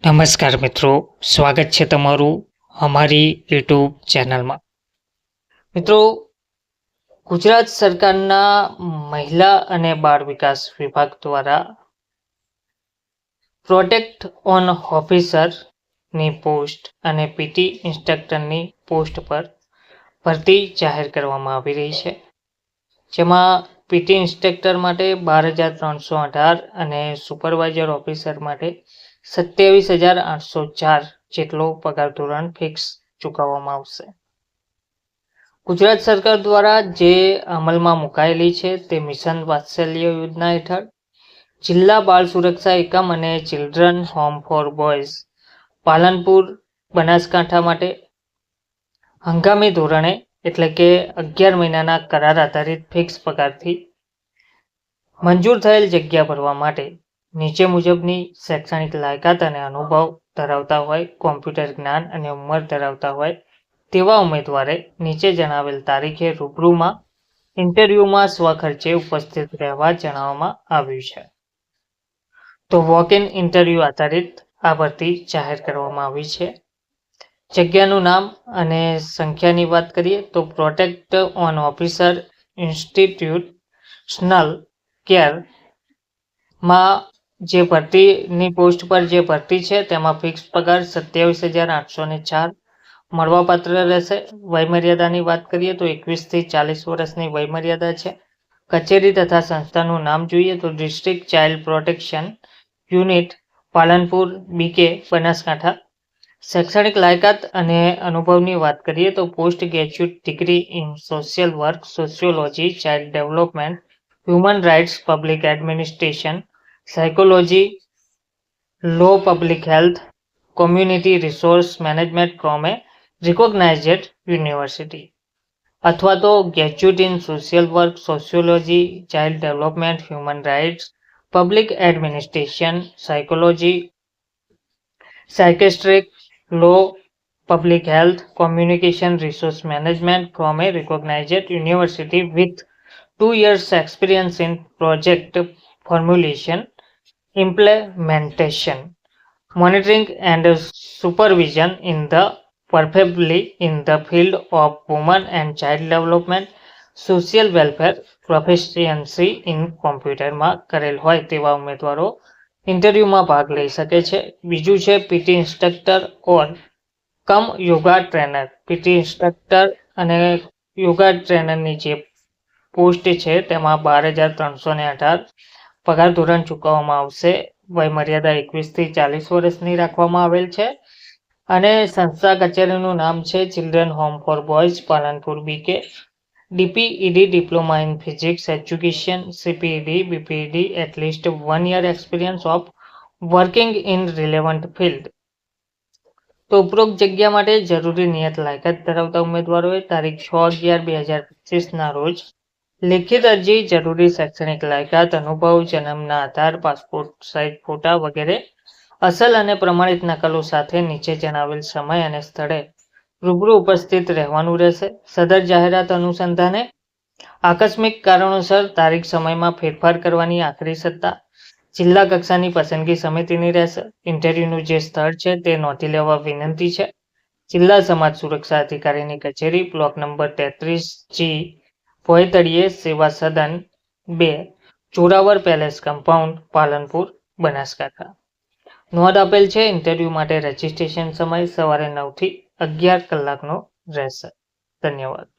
નમસ્કાર મિત્રો, સ્વાગત છે તમારું અમારી યુટ્યુબ ચેનલમાં. મિત્રો, ગુજરાત સરકારના મહિલા અને બાળ વિકાસ વિભાગ દ્વારા પ્રોટેક્ટ ઓન ઓફિસરની પોસ્ટ અને પીટી ઇન્સ્ટ્રક્ટરની પોસ્ટ પર ભરતી જાહેર કરવામાં આવી રહી છે, જેમાં પીટી ઇન્સ્ટ્રક્ટર માટે 12,318 અને સુપરવાઇઝર ઓફિસર માટે 27,804 જેટલો પગાર ધોરણ ફિક્સ ચૂકવવામાં આવશે. ગુજરાત સરકાર દ્વારા જે અમલમાં મુકાયેલી છે તે મિશન વાત્સલ્ય યોજના હેઠળ જિલ્લા બાળ સુરક્ષા એકમ અને children home for boys Palanpur Banaskantha માટે હંગામી ધોરણે એટલે કે 11 મહિનાના કરાર આધારિત ફિક્સ પગારથી મંજૂર થયેલ જગ્યા ભરવા માટે નીચે મુજબની શૈક્ષણિક લાયકાત અને અનુભવ ધરાવતા હોય, કોમ્પ્યુટર જ્ઞાન અને ઉંમર ધરાવતા હોય તેવા ઉમેદવારે નીચે જણાવેલ તારીખે રૂબરૂમાં ઇન્ટરવ્યૂમાં સ્વખર્ચે ઉપસ્થિત રહેવા જણાવવામાં આવ્યું છે. તો વોક ઇન ઇન્ટરવ્યૂ આધારિત આ ભરતી જાહેર કરવામાં આવી છે. જગ્યાનું નામ અને સંખ્યાની વાત કરીએ તો પ્રોટેક્ટ ઓન ઓફિસર ઇન્સ્ટિટ્યુશનલ કેરમાં જે ભરતીની પોસ્ટ પર જે ભરતી છે તેમાં ફિક્સ પગાર 27,804 મળવાપાત્ર રહેશે. વયમર્યાદાની વાત કરીએ તો 21 થી 40 વર્ષની વયમર્યાદા છે. કચેરી તથા સંસ્થાનું નામ જોઈએ તો district child protection unit Palanpur BK Banaskantha. શૈક્ષણિક લાયકાત અને અનુભવની વાત કરીએ તો post graduate degree in social work, sociology, child development, human rights, public administration, psychology, law, public health, community resource management from a recognised university અથવા તો graduate in social work, sociology, child development, human rights, public administration, psychology, psychiatric, law, public health, communication resource management from a recognised university with 2 years experience in project formulation, implementation, monitoring and supervision in the preferably in the field of women and child development, social welfare, proficiency in computer માં કરેલ હોય તેવા ઉમેદવારો ઇન્ટરવ્યુમાં ભાગ લઈ શકે છે. બીજું છે પીટી ઇન્સ્ટ્રક્ટર ઓર કમ યોગા ટ્રેનર. પીટી ઇન્સ્ટ્રક્ટર અને યોગા ટ્રેનરની જે પોસ્ટ છે તેમાં 12,318 પગાર ધોરણ ચૂકવવામાં આવશે. વયમર્યાદા 21 થી 40 વર્ષની રાખવામાં આવેલ છે અને સંસ્થા કચેરીનું નામ છે children home for boys Palanpur BK. DPED diploma in physics education, CPED, BPED, at least 1 year experience of working in relevant field. તો ઉપરોક્ત જગ્યા માટે જરૂરી નિયત લાયકાત ધરાવતા ઉમેદવારોએ તારીખ 6/11/2025 ના રોજ લેખિત અરજી, જરૂરી શૈક્ષણિક લાયકાત, અનુભવ, જન્મના આધાર, પાસપોર્ટ સાઇઝ ફોટા વગેરે અસલ અને પ્રમાણિત નકલો સાથે નીચે જણાવેલ સમય અને સ્થળે રૂબરૂ ઉપસ્થિત રહેવાનું રહેશે. સદર જાહેરાત અનુસંધાને આકસ્મિક કારણોસર તારીખ સમયમાં ફેરફાર કરવાની આખરી સત્તા જિલ્લા કક્ષાની પસંદગી સમિતિની રહેશે. ઇન્ટરવ્યુનું જે સ્થળ છે તે નોંધી લેવા વિનંતી છે. જિલ્લા સમાજ સુરક્ષા અધિકારીની કચેરી, બ્લોક નંબર 33G, ભોયતળિયે, સેવા સદન 2, જોરાવર પેલેસ કમ્પાઉન્ડ, પાલનપુર, બનાસકાંઠા. નોંધ આપેલ છે. ઇન્ટરવ્યુ માટે રજીસ્ટ્રેશન સમય સવારે 9 થી 11 કલાકનો રહેશે. ધન્યવાદ.